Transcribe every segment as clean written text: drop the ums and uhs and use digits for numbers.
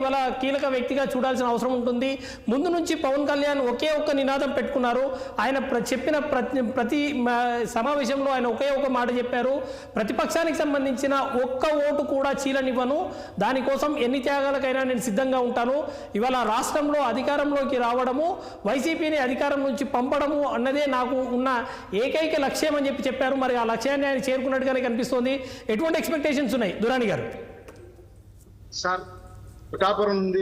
ఇవాళ కీలక వ్యక్తిగా చూడాల్సిన అవసరం ఉంటుంది. ముందు నుంచి పవన్ కళ్యాణ్ ఒకే ఒక్క నినాదం పెట్టుకున్నారు. ఆయన చెప్పిన ప్రతి సమావేశంలో ఆయన ఒకే ఒక మాట చెప్పారు, ప్రతిపక్షానికి సంబంధించిన ఒక్క ఓటు కూడా చీలనివ్వను, దానికోసం ఎన్ని త్యాగాలకైనా నేను సిద్ధంగా ఉంటాను. ఇవాళ రాష్ట్రంలో అధికారంలోకి రావడము, వైసీపీని అధికారం నుంచి పంపడము అన్నదే నాకు ఉన్న ఏకైక లక్ష్యం అని చెప్పారు. మరి ఆ లక్ష్యాన్ని ఆయన చేరుకున్నట్టుగానే కనిపిస్తోంది. ఎటువంటి ఎక్స్పెక్టేషన్స్ ఉన్నాయి దురాని గారు? సార్, పిఠాపురం నుండి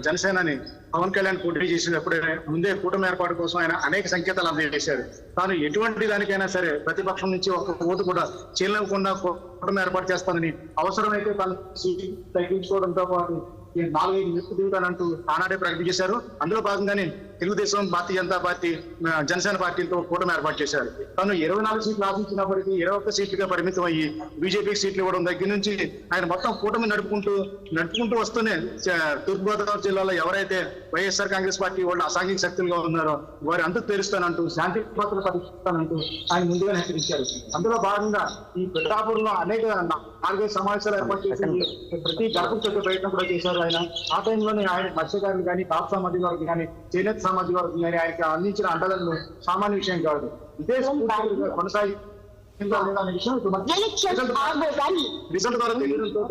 జనసేనని పవన్ కళ్యాణ్ పోటీ చేసినప్పుడే ముందే కూటమి ఏర్పాటు కోసం ఆయన అనేక సంకేతాలు అందజేశారు. తాను ఎటువంటి దానికైనా సరే ప్రతిపక్షం నుంచి ఒక్క ఓటు కూడా చీలకుండా కూటమి ఏర్పాటు చేస్తానని, అవసరమైతే తాను సీటు తగ్గించుకోవడంతో పాటు 4-5 నిప్పు దిగుతానంటూ ఆనాడే ప్రకటించారు. అందులో భాగంగానే తెలుగుదేశం, భారతీయ జనతా పార్టీ, జనసేన పార్టీలతో కూటమి ఏర్పాటు చేశారు. తాను 24 సీట్లు ఆశించినప్పటికీ 21 సీట్లుగా పరిమితం అయ్యి బీజేపీకి సీట్లు ఇవ్వడం దగ్గర నుంచి ఆయన మొత్తం కూటమి నడుపుకుంటూ వస్తూనే తూర్పుగోదావరి జిల్లాలో ఎవరైతే వైఎస్ఆర్ కాంగ్రెస్ పార్టీ వాళ్ళు అసాంఘిక శక్తులుగా ఉన్నారో వారి అంతకు తెరుస్తానంటూ, శాంతి భద్రతలు పరిష్కరిస్తానంటూ ఆయన ముందుగా హెచ్చరించారు. అందులో భాగంగా ఈ పిఠాపురంలో అనేక 4-5 సమావేశాలు ఏర్పాటు చేసి ప్రతి గడపకు చెప్పే ప్రయత్నం కూడా చేశారు ఆయన. ఆ టైంలోనే ఆయన మత్స్యకారులు కానీ, కాపు సామాజిక వర్గం కానీ, చేనేత సామాజిక వర్గం కానీ ఆయనకి అందించిన అండలను సామాన్య విషయం కాదు. ఇదే కొనసాగి రిజల్ట్ ద్వారా తెలియడంతో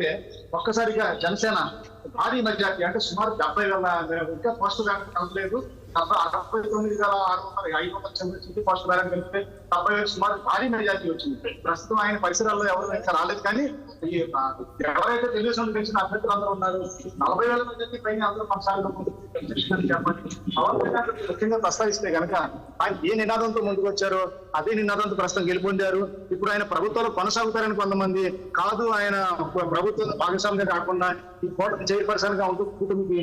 ఒక్కసారిగా జనసేన భారీ మెజార్టీ, అంటే సుమారు 70,000, ఇంకా ఫస్ట్ ర్యాంక్ కలగలేదు, 69,600 ఫస్ట్ ర్యాంక్ కలిపితే 70,000 సుమారు భారీ మెజార్టీ వచ్చింది. ప్రస్తుతం ఆయన పరిసరాల్లో ఎవరు ఇంకా రాలేదు. కానీ ఎవరైతే తెలుగుదేశం గెలిచిన అభ్యర్థులు అందరూ ఉన్నారు, 40,000 మెజార్టీ పైన అందరూ కొనసాగడం చెప్పండి. ముఖ్యంగా ప్రస్తావిస్తే కనుక ఆయన ఏ నినాదంతో ముందుకు వచ్చారో అదే నినాదంతో ప్రస్తుతం గెలుపొందారు. ఇప్పుడు ఆయన ప్రభుత్వంలో కొనసాగుతారని కొంతమంది, కాదు ఆయన ప్రభుత్వం భాగస్వామిగా కాకుండా ఈ కోట చైర్పర్సన్ గా ఉంటూ కూటమికి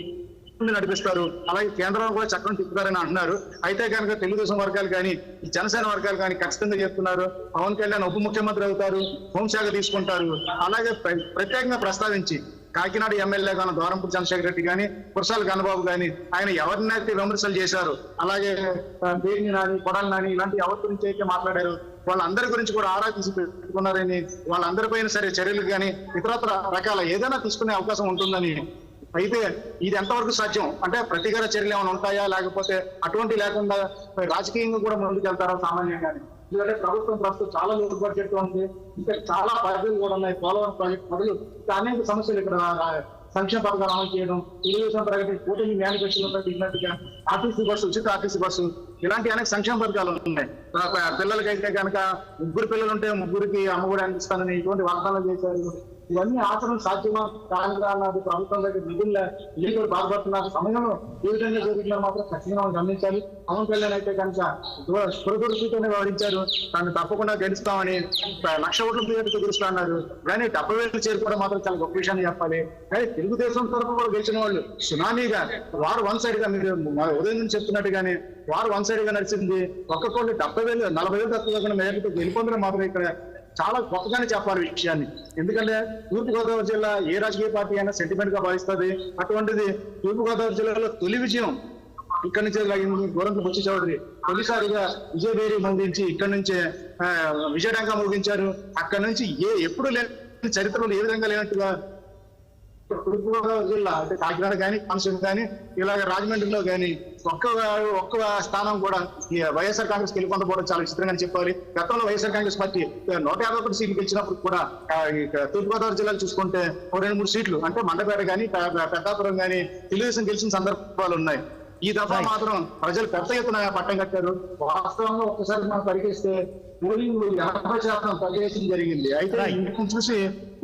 నడిపిస్తారు, అలాగే కేంద్రంలో కూడా చక్రం తిప్పుతారని అంటున్నారు. అయితే కనుక తెలుగుదేశం వర్గాలు కానీ, జనసేన వర్గాలు కానీ ఖచ్చితంగా చెప్తున్నారు పవన్ కళ్యాణ్ ఉప ముఖ్యమంత్రి అవుతారు, హోంశాఖ తీసుకుంటారు. అలాగే ప్రత్యేకంగా ప్రస్తావించి కాకినాడ ఎమ్మెల్యే గాను ద్వారంపూడి చంద్రశేఖర్ రెడ్డి కానీ, కురసాల గన్నబాబు కానీ ఆయన ఎవరినైతే విమర్శలు చేశారు, అలాగే పేరుని నాని, కొడాలి నాని ఇలాంటి ఎవరి గురించి అయితే మాట్లాడారు వాళ్ళందరి గురించి కూడా ఆరా తీసి పెట్టుకున్నారని, వాళ్ళందరిపైన సరే చర్యలు కానీ ఇతరత్ర రకాల ఏదైనా తీసుకునే అవకాశం ఉంటుందని. అయితే ఇది ఎంతవరకు సాధ్యం, అంటే ప్రతికార చర్యలు ఏమైనా ఉంటాయా, లేకపోతే అటువంటి లేకుండా రాజకీయంగా కూడా ముందుకు వెళ్తారా సామాన్యంగానే? ఎందుకంటే ప్రభుత్వం ప్రస్తుతం చాలా లోటు బడ్జెట్ ఉంది, ఇంకా చాలా పరిధులు కూడా ఉన్నాయి. పోలవరం ప్రాజెక్ట్ మొదలు అనేక సమస్యలు ఇక్కడ సంక్షేమ పథకాలు అమలు చేయడం, తెలుగుదేశం ప్రగతి కూటమి మేనిఫెస్టోలో పెట్టినట్టుగా ఆర్టీసీ బస్సు, ఉచిత ఆర్టీసీ బస్సు ఇలాంటి అనేక సంక్షేమ పథకాలు ఉన్నాయి. పిల్లలకైతే కనుక 3 పిల్లలు ఉంటే 3కి అమ్మఒడి అందిస్తానని ఇటువంటి వాగ్దానాలు చేశారు. ఇవన్నీ ఆచరణ సాధ్యమా కాదా అన్నది ప్రభుత్వం దగ్గర నిధులు బాధపడుతున్న సమయంలో ఏ విధంగా జరుగుతున్నా మాత్రం ఖచ్చితంగా గమనించాలి. పవన్ కళ్యాణ్ అయితే కనుక స్ఫురదృష్టితోనే వ్యవహరించారు, దాన్ని తప్పకుండా గెలుస్తామని 1,00,000 ఓట్ల మీద గెలుస్తా అన్నారు. కానీ 70,000 చేరుకోవడం మాత్రం చాలా గొప్ప విషయాన్ని చెప్పాలి. కానీ తెలుగుదేశం తరఫున కూడా గెలిచిన వాళ్ళు సునామీగా వారు 1 సైడ్ గా, మీరు ఉదయం నుంచి చెప్తున్నట్టుగానే వారు 1 సైడ్ గా నడిచింది. ఒక్కొక్కళ్ళు 70,000, 40,000 తక్కువ మెజారిటీతో గెలుపొందడం మాత్రం ఇక్కడ చాలా గొప్పగానే చెప్పాలి విషయాన్ని. ఎందుకంటే తూర్పుగోదావరి జిల్లా ఏ రాజకీయ పార్టీ అయినా సెంటిమెంట్ గా భావిస్తుంది. అటువంటిది తూర్పుగోదావరి జిల్లాలో తొలి విజయం ఇక్కడి నుంచే గోరంట్ల బుచ్చి చౌదరి తొలిసారిగా విజయభేరి మోగించి ఇక్కడి నుంచే విజయడంగా మోగించారు. అక్కడి నుంచి ఎప్పుడు లేని చరిత్రలో ఏ విధంగా లేనట్టుగా తూర్పుగోదావరి జిల్లా అంటే కాకినాడ కానీ, కోనసీమ కానీ, ఇలాగ రాజమండ్రిలో కానీ ఒక్క స్థానం కూడా వైఎస్ఆర్ కాంగ్రెస్ గెలుపొందకపోవడం చాలా విచిత్రంగా చెప్పాలి. గతంలో వైఎస్ఆర్ కాంగ్రెస్ పార్టీ 151 సీట్లు గెలిచినప్పుడు కూడా తూర్పుగోదావరి జిల్లాలో చూసుకుంటే 2-3 సీట్లు అంటే మండపేట కానీ, పెద్దాపురం కానీ తెలుగుదేశం గెలిచిన సందర్భాలు ఉన్నాయి. ఈ దఫా మాత్రం ప్రజలు పెద్ద ఎత్తున పట్టం కట్టారు. వాస్తవంగా ఒక్కసారి మనం పరిగణిస్తే పోలింగ్ 80% తగ్గేయడం జరిగింది. అయితే ఇంటిని చూసి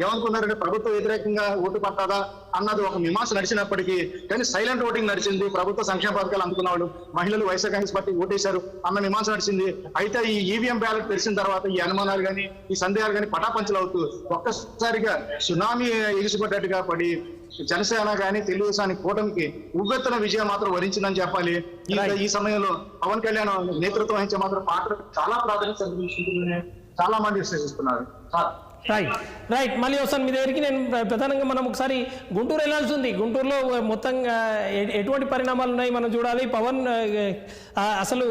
ఏమనుకున్నారంటే ప్రభుత్వ వ్యతిరేకంగా ఓటు పట్టాదా అన్నది ఒక మీమాంస నడిచినప్పటికీ, కానీ సైలెంట్ ఓటింగ్ నడిచింది. ప్రభుత్వ సంక్షేమ పథకాలు అందుకున్న వాళ్ళు, మహిళలు వైఎస్ఆర్ కాంగ్రెస్ పార్టీ ఓటేశారు అన్న మీమాంస నడిచింది. అయితే ఈ ఈవీఎం బ్యాలెట్ తెలిసిన తర్వాత ఈ అనుమానాలు కానీ, ఈ సందేహాలు కానీ పటాపంచలు అవుతూ ఒక్కసారిగా సునామీ ఎగిసిపడ్డట్టుగా పడి జనసేన కానీ తెలుగుదేశానికి కూటమికి ఉవ్వెత్తున విజయం మాత్రం వరించిందని చెప్పాలి. ఈ సమయంలో పవన్ కళ్యాణ్ నేతృత్వం వహించే మాత్రం పాత్ర చాలా ప్రాధాన్యత చాలా మంది విశ్లేషిస్తున్నారు. రైట్, మళ్ళీ వస్తాను మీ దగ్గరికి. నేను ప్రధానంగా మనం ఒకసారి గుంటూరు వెళ్ళాల్సి ఉంది. గుంటూరులో మొత్తంగా ఎటువంటి పరిణామాలు ఉన్నాయి మనం చూడాలి. పవన్ అసలు